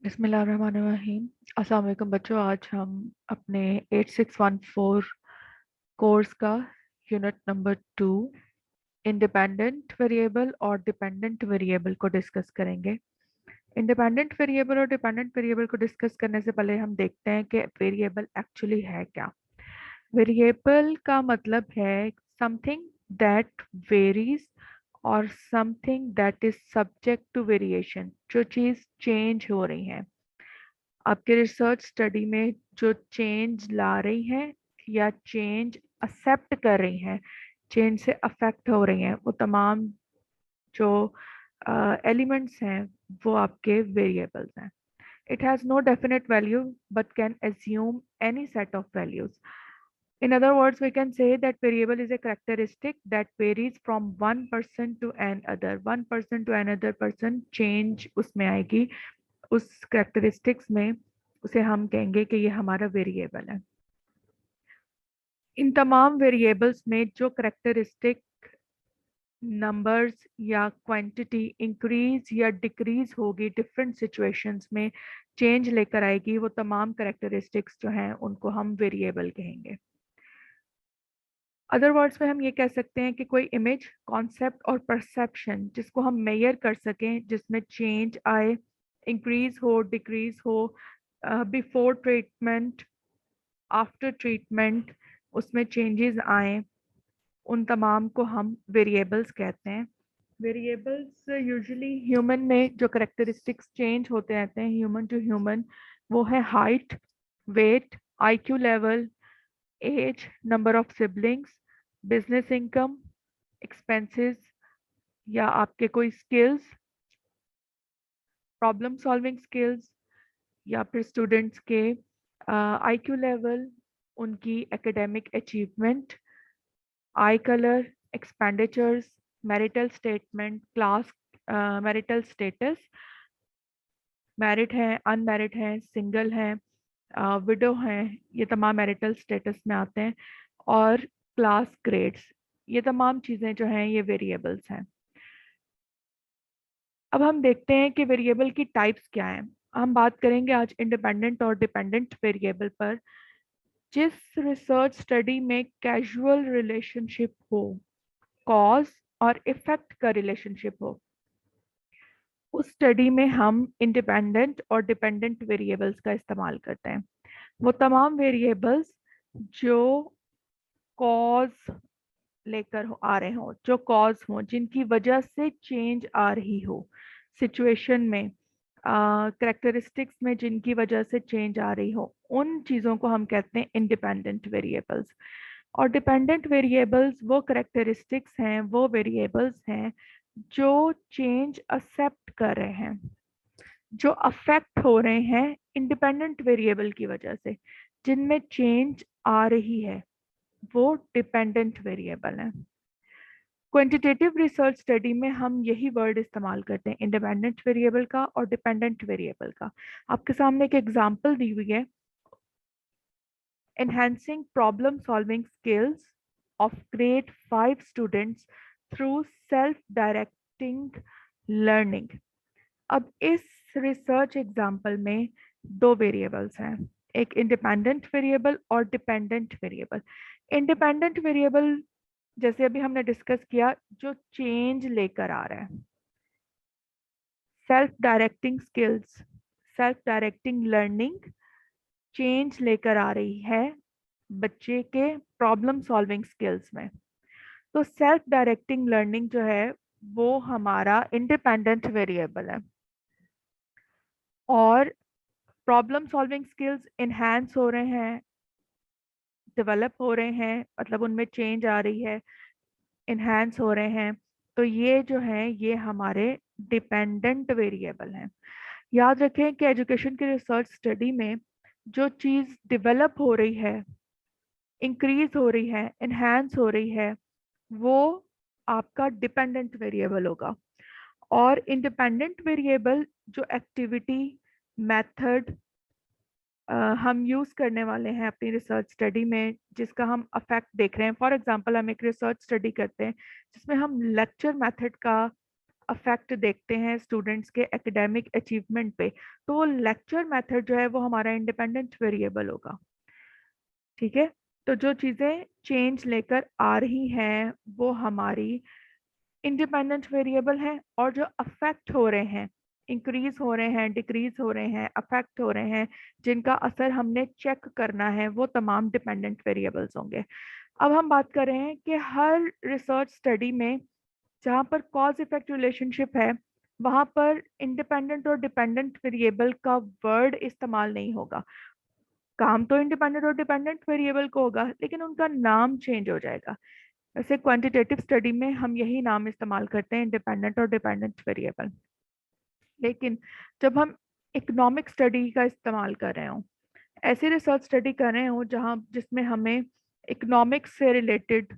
बिस्मिल्लाहिर्रहमानिर्रहीम। अस्सलाम वालेकुम बच्चों, आज हम अपने 8614 कोर्स का यूनिट नंबर 2 इंडिपेंडेंट वेरिएबल और डिपेंडेंट वेरिएबल को डिस्कस करेंगे। इंडिपेंडेंट वेरिएबल और डिपेंडेंट वेरिएबल को डिस्कस करने से पहले हम देखते हैं कि वेरिएबल एक्चुअली है क्या। वेरिएबल का मतलब है समथिंग दैट वेरीज और something that is subject to variation, जो चीज़ चेंज हो रही है। आपके रिसर्च स्टडी में जो चेंज ला रही है या चेंज एक्सेप्ट कर रही हैं, चेंज से अफेक्ट हो रही हैं, वो तमाम जो एलिमेंट्स हैं वो आपके वेरिएबल्स हैं। It has no definite value but can assume any set of values. In other words, we can say that variable is a characteristic that varies from one person to another. One person to another person change उसमें आएगी, उस characteristics में उसे हम कहेंगे कि ये हमारा वेरिएबल है। इन तमाम वेरिएबल्स में जो करेक्टरिस्टिक नंबर्स या क्वांटिटी इंक्रीज या डिक्रीज होगी डिफरेंट सिचुएशंस में, चेंज लेकर आएगी, वो तमाम करेक्टरिस्टिक्स जो हैं उनको हम वेरिएबल कहेंगे। अदर वर्ड्स में हम ये कह सकते हैं कि कोई इमेज, कॉन्सेप्ट और परसेप्शन जिसको हम मेजर कर सकें, जिसमें चेंज आए, इंक्रीज हो, डिक्रीज हो, बिफोर ट्रीटमेंट, आफ्टर ट्रीटमेंट, उसमें चेंजेस आए, उन तमाम को हम वेरिएबल्स कहते हैं। वेरिएबल्स यूजुअली ह्यूमन में जो करेक्टरिस्टिक्स चेंज होते रहते हैं ह्यूमन टू ह्यूमन, वो है height, weight, IQ level, age, number of siblings, business income, expenses, या आपके कोई स्किल्स, प्रॉब्लम सॉल्विंग स्किल्स, या फिर स्टूडेंट्स के आईक्यू लेवल, उनकी एकेडमिक अचीवमेंट, आई colour, expenditures, marital statement, class, marital status, married हैं, अनमैरिड हैं, सिंगल हैं, विडो हैं, ये तमाम मैरिटल स्टेटस में आते हैं, और क्लास ग्रेड्स, ये तमाम चीज़ें जो हैं ये वेरिएबल्स हैं। अब हम देखते हैं कि वेरिएबल की टाइप्स क्या हैं। हम बात करेंगे आज इंडिपेंडेंट और डिपेंडेंट वेरिएबल पर। जिस रिसर्च स्टडी में कैजुअल रिलेशनशिप हो, कॉज और इफेक्ट का रिलेशनशिप हो, उस स्टडी में हम इंडिपेंडेंट और डिपेंडेंट वेरिएबल्स का इस्तेमाल करते हैं। वो तमाम वेरिएबल्स जो कॉज लेकर आ रहे हो, जो कॉज हो, जिनकी वजह से चेंज आ रही हो सिचुएशन में, करेक्टरिस्टिक्स में जिनकी वजह से चेंज आ रही हो, उन चीज़ों को हम कहते हैं इंडिपेंडेंट वेरिएबल्स। और डिपेंडेंट वेरिएबल्स वो करेक्टरिस्टिक्स हैं, वो वेरिएबल्स हैं जो चेंज एक्सेप्ट कर रहे हैं, जो अफेक्ट हो रहे हैं इंडिपेंडेंट वेरिएबल की वजह से, जिनमें चेंज आ रही है, वो डिपेंडेंट वेरिएबल है। क्वांटिटेटिव रिसर्च स्टडी में हम यही वर्ड इस्तेमाल करते हैं, इंडिपेंडेंट वेरिएबल का और डिपेंडेंट वेरिएबल का। आपके सामने एक एग्जांपल दी हुई है, enhancing problem solving skills of grade 5 students through self directing learning। अब इस रिसर्च एग्जांपल में दो वेरिएबल्स हैं, एक इंडिपेंडेंट वेरिएबल और डिपेंडेंट वेरिएबल। इंडिपेंडेंट वेरिएबल जैसे अभी हमने डिस्कस किया, जो चेंज लेकर आ रहा है, self directing skills, self directing learning change लेकर आ रही है बच्चे के प्रॉब्लम सॉल्विंग स्किल्स में। तो सेल्फ डायरेक्टिंग लर्निंग जो है वो हमारा इंडिपेंडेंट वेरिएबल है, और प्रॉब्लम सॉल्विंग स्किल्स इन्हांस हो रहे हैं, डेवलप हो रहे हैं, मतलब उनमें चेंज आ रही है, इन्हांस हो रहे हैं, तो ये जो है ये हमारे डिपेंडेंट वेरिएबल हैं। याद रखें कि एजुकेशन की रिसर्च स्टडी में जो चीज़ डेवलप हो रही है, इंक्रीज हो रही है, इन्हांस हो रही है, वो आपका डिपेंडेंट वेरिएबल होगा। और इंडिपेंडेंट वेरिएबल जो एक्टिविटी, मेथड हम यूज करने वाले हैं अपनी रिसर्च स्टडी में, जिसका हम अफेक्ट देख रहे हैं। फॉर एग्जांपल हम एक रिसर्च स्टडी करते हैं जिसमें हम लेक्चर मेथड का अफेक्ट देखते हैं स्टूडेंट्स के एकेडमिक अचीवमेंट पे, तो वो लेक्चर मेथड जो है वो हमारा इंडिपेंडेंट वेरिएबल होगा। ठीक है, तो जो चीज़ें चेंज लेकर आ रही हैं वो हमारी इंडिपेंडेंट वेरिएबल है, और जो अफेक्ट हो रहे हैं, इंक्रीज हो रहे हैं, डिक्रीज हो रहे हैं, अफेक्ट हो रहे हैं, जिनका असर हमने चेक करना है, वो तमाम डिपेंडेंट वेरिएबल्स होंगे। अब हम बात कर रहे हैं कि हर रिसर्च स्टडी में जहाँ पर कॉज इफेक्ट रिलेशनशिप है, वहां पर इंडिपेंडेंट और डिपेंडेंट वेरिएबल का वर्ड इस्तेमाल नहीं होगा। काम तो इंडिपेंडेंट और डिपेंडेंट वेरिएबल को होगा, लेकिन उनका नाम चेंज हो जाएगा। वैसे क्वांटिटेटिव स्टडी में हम यही नाम इस्तेमाल करते हैं, इंडिपेंडेंट और डिपेंडेंट वेरिएबल। लेकिन जब हम इकोनॉमिक स्टडी का इस्तेमाल कर रहे हो, ऐसी रिसर्च स्टडी कर रहे हो जहाँ जिसमें हमें इकोनॉमिक्स से रिलेटेड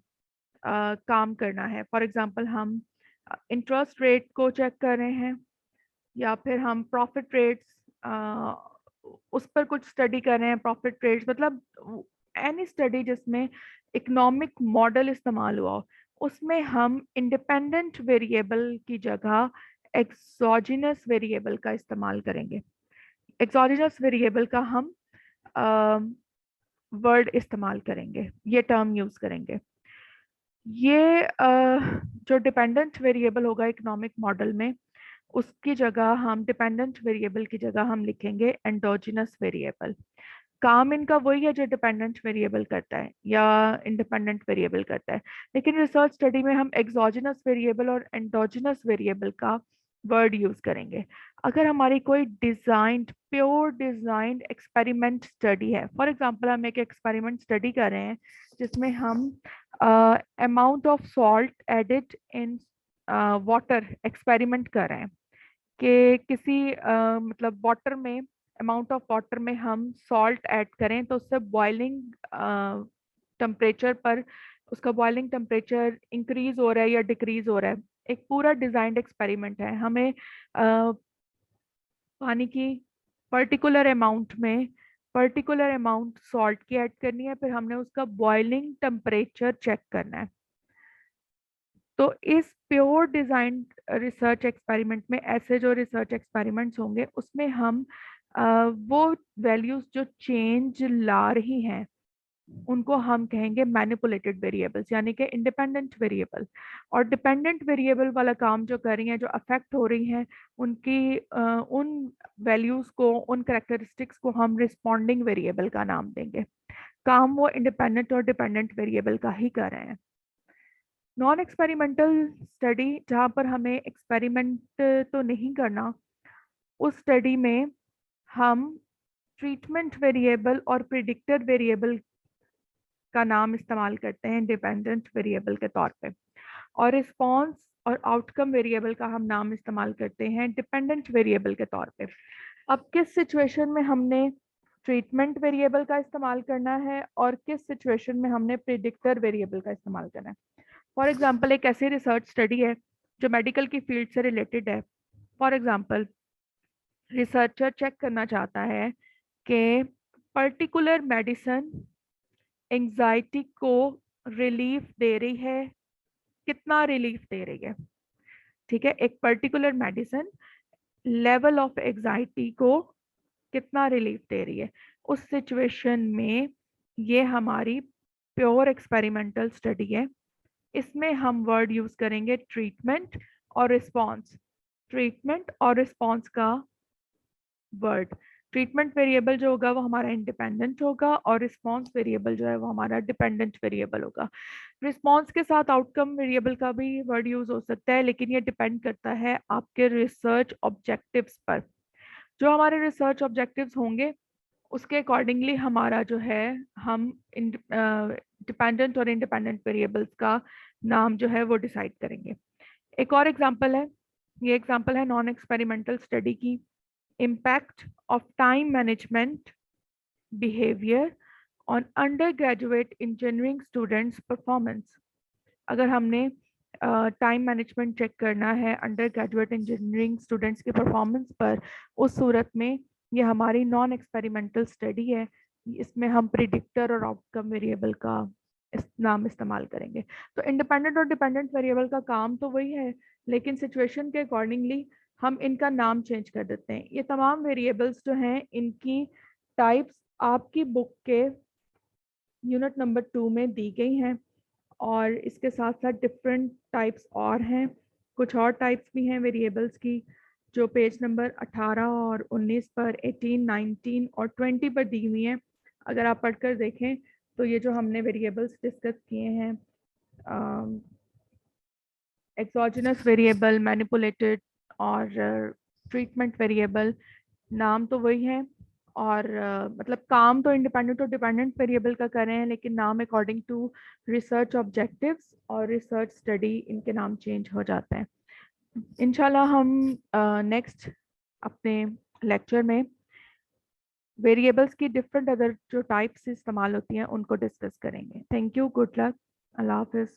काम करना है, फॉर एग्जांपल हम इंटरेस्ट रेट को चेक कर रहे हैं, या फिर हम प्रॉफिट रेट्स उस पर कुछ स्टडी कर रहे हैं, प्रॉफिट रेट्स मतलब एनी स्टडी जिसमें इकोनॉमिक मॉडल इस्तेमाल हुआ हो, उसमें हम इंडिपेंडेंट वेरिएबल की जगह एक्सोजिनस वेरिएबल का इस्तेमाल करेंगे। एक्सोजिनस वेरिएबल का हम वर्ड इस्तेमाल करेंगे, ये टर्म यूज करेंगे। ये जो डिपेंडेंट वेरिएबल होगा इकोनॉमिक मॉडल में, उसकी जगह हम डिपेंडेंट वेरिएबल की जगह हम लिखेंगे एंडोजिनस वेरिएबल। काम इनका वही है जो डिपेंडेंट वेरिएबल करता है या इंडिपेंडेंट वेरिएबल करता है, लेकिन रिसर्च स्टडी में हम एक्सोजिनस वेरिएबल और एंडोजिनस वेरिएबल का वर्ड यूज करेंगे। अगर हमारी कोई designed pure designed experiment study है, फॉर एग्जांपल हम एक एक्सपेरिमेंट स्टडी कर रहे हैं जिसमें हम amount of salt added in water experiment कर रहे हैं, कि किसी मतलब वाटर में, अमाउंट ऑफ वाटर में हम सॉल्ट ऐड करें तो उससे बॉइलिंग टेम्परेचर पर, उसका बॉइलिंग टेम्परेचर इंक्रीज हो रहा है या डिक्रीज हो रहा है। एक पूरा डिजाइंड एक्सपेरिमेंट है, हमें पानी की पर्टिकुलर अमाउंट में पर्टिकुलर अमाउंट सॉल्ट की ऐड करनी है, फिर हमने उसका बॉइलिंग टेम्परेचर चेक करना है। तो इस प्योर डिजाइन रिसर्च एक्सपेरिमेंट में, ऐसे जो रिसर्च एक्सपेरिमेंट्स होंगे उसमें हम वो वैल्यूज जो चेंज ला रही हैं उनको हम कहेंगे मैनिपुलेटेड वेरिएबल्स, यानी कि इंडिपेंडेंट वेरिएबल। और डिपेंडेंट वेरिएबल वाला काम जो कर रही हैं, जो अफेक्ट हो रही हैं, उनकी उन वैल्यूज को, उन करेक्टरिस्टिक्स को हम रिस्पॉन्डिंग वेरिएबल का नाम देंगे। काम वो इंडिपेंडेंट और डिपेंडेंट वेरिएबल का ही कर रहे हैं। नॉन एक्सपेरिमेंटल स्टडी, जहाँ पर हमें एक्सपेरिमेंट तो नहीं करना, उस स्टडी में हम ट्रीटमेंट वेरिएबल और प्रिडिक्टर वेरिएबल का नाम इस्तेमाल करते हैं इंडिपेंडेंट वेरिएबल के तौर पे, और रिस्पॉन्स और आउटकम वेरिएबल का हम नाम इस्तेमाल करते हैं डिपेंडेंट वेरिएबल के तौर पे। अब किस सिचुएशन में हमने ट्रीटमेंट वेरिएबल का इस्तेमाल करना है और किस सिचुएशन में हमने प्रिडिक्टर वेरिएबल का इस्तेमाल करना है। फॉर एग्जाम्पल एक ऐसी रिसर्च स्टडी है जो मेडिकल की फील्ड से रिलेटेड है। फॉर एग्जाम्पल रिसर्चर चेक करना चाहता है कि पर्टिकुलर मेडिसिन एंजाइटी को रिलीफ दे रही है, कितना रिलीफ दे रही है। ठीक है, एक particular medicine level of anxiety को कितना रिलीफ दे रही है। उस सिचुएशन में ये हमारी प्योर एक्सपेरिमेंटल स्टडी है। इसमें हम वर्ड यूज करेंगे ट्रीटमेंट और रिस्पॉन्स। ट्रीटमेंट और रिस्पॉन्स का वर्ड, ट्रीटमेंट वेरिएबल जो होगा वो हमारा इंडिपेंडेंट होगा और रिस्पॉन्स वेरिएबल जो है वो हमारा डिपेंडेंट वेरिएबल होगा। रिस्पॉन्स के साथ आउटकम वेरिएबल का भी वर्ड यूज हो सकता है, लेकिन ये डिपेंड करता है आपके रिसर्च ऑब्जेक्टिव्स पर। जो हमारे रिसर्च ऑब्जेक्टिव्स होंगे उसके अकॉर्डिंगली हमारा जो है, हम डिपेंडेंट और इंडिपेंडेंट वेरिएबल्स का नाम जो है वो डिसाइड करेंगे। एक और एग्जांपल है, ये एग्जांपल है नॉन एक्सपेरिमेंटल स्टडी की, impact of time management behaviour on under graduate engineering students performance. अगर हमने टाइम मैनेजमेंट चेक करना है अंडर ग्रेजुएट इंजीनियरिंग स्टूडेंट्स की परफॉर्मेंस पर, उस सूरत में ये हमारी नॉन एक्सपेरिमेंटल स्टडी है। इसमें हम प्रिडिक्टर और आउटकम वेरिएबल का नाम इस्तेमाल करेंगे। तो इंडिपेंडेंट और डिपेंडेंट वेरिएबल का काम तो वही है लेकिन सिचुएशन के अकॉर्डिंगली हम इनका नाम चेंज कर देते हैं। ये तमाम वेरिएबल्स जो हैं इनकी टाइप्स आपकी बुक के यूनिट नंबर 2 में दी गई हैं, और इसके साथ साथ डिफरेंट टाइप्स और हैं, कुछ और टाइप्स भी हैं वेरिएबल्स की जो पेज नंबर 18 और 19 पर, 18, 19 और 20 पर दी हुई हैं। अगर आप पढ़कर देखें तो ये जो हमने वेरिएबल्स डिस्कस किए हैं, एक्सोजिनस वेरिएबल, मैनिपुलेटेड और ट्रीटमेंट वेरिएबल, नाम तो वही है, और मतलब काम तो इंडिपेंडेंट और डिपेंडेंट वेरिएबल का कर रहे हैं, लेकिन नाम अकॉर्डिंग टू रिसर्च ऑब्जेक्टिव्स और रिसर्च स्टडी इनके नाम चेंज हो जाते हैं। इंशाल्लाह हम नेक्स्ट अपने लेक्चर में वेरिएबल्स की डिफरेंट अदर जो टाइप्स इस्तेमाल होती हैं उनको डिस्कस करेंगे। थैंक यू, गुड लक, अल्लाह हाफिज़।